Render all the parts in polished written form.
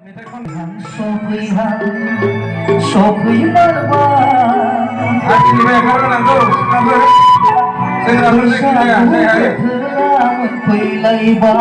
Sopri marba Asli banyak orang nak tahu. Kenapa? Saya nak bersih saya hari. Pilai ba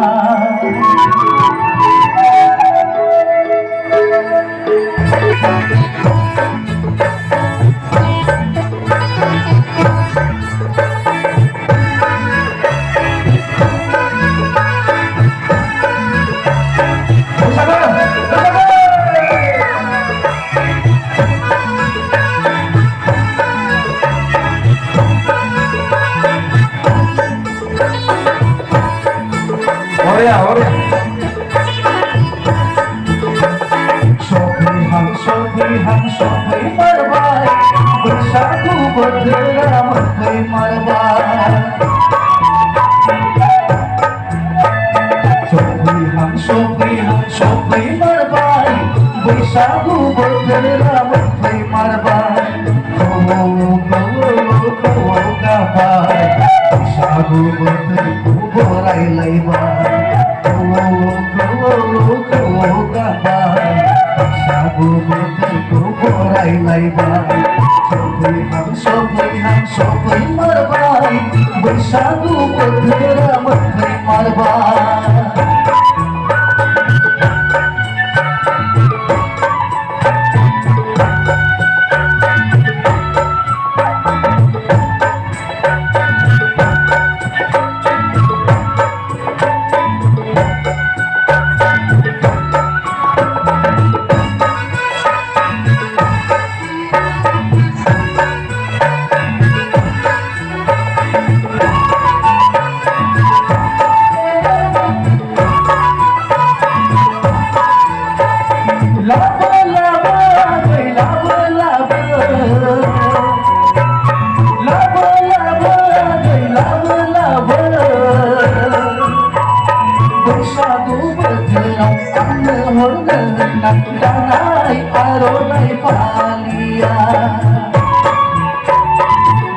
Orang. Sopri marba bersatu berderama marba Sopri marba bersatu berderama marba kau kapai sagu berterku borai laiba kau kapai sagu berterku borai laiba Sopri marba bersatu berderama marba Danai aronai palia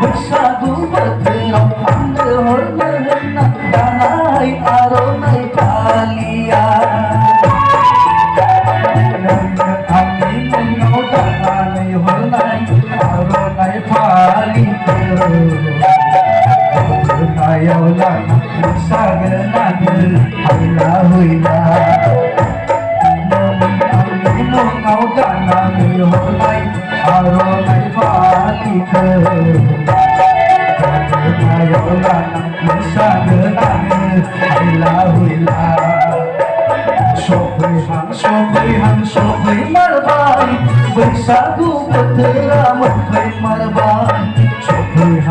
bersatu bergerak anda hormona danai aronai palia kami menau danai hormai aronai palia kayola sagenana hila ngau dana holai aronai pali ke kayola sagenana hila Sopri marbai bersatu berderama marbai Sopri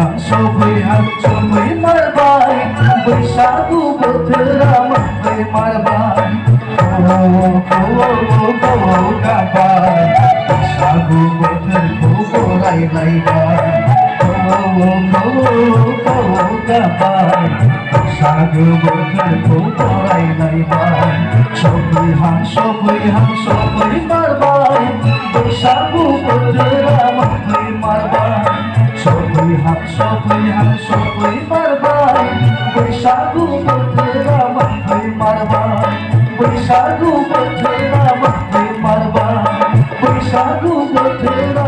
marbai bersatu berderama marbai kau kapai sagu berterku borai laiba kau kapai sagu berterku borai laiba Sopri marbai bersatu berderama marbai Sopri marbai bersatu berderama marbai bersatu berderama marba bersatu berderama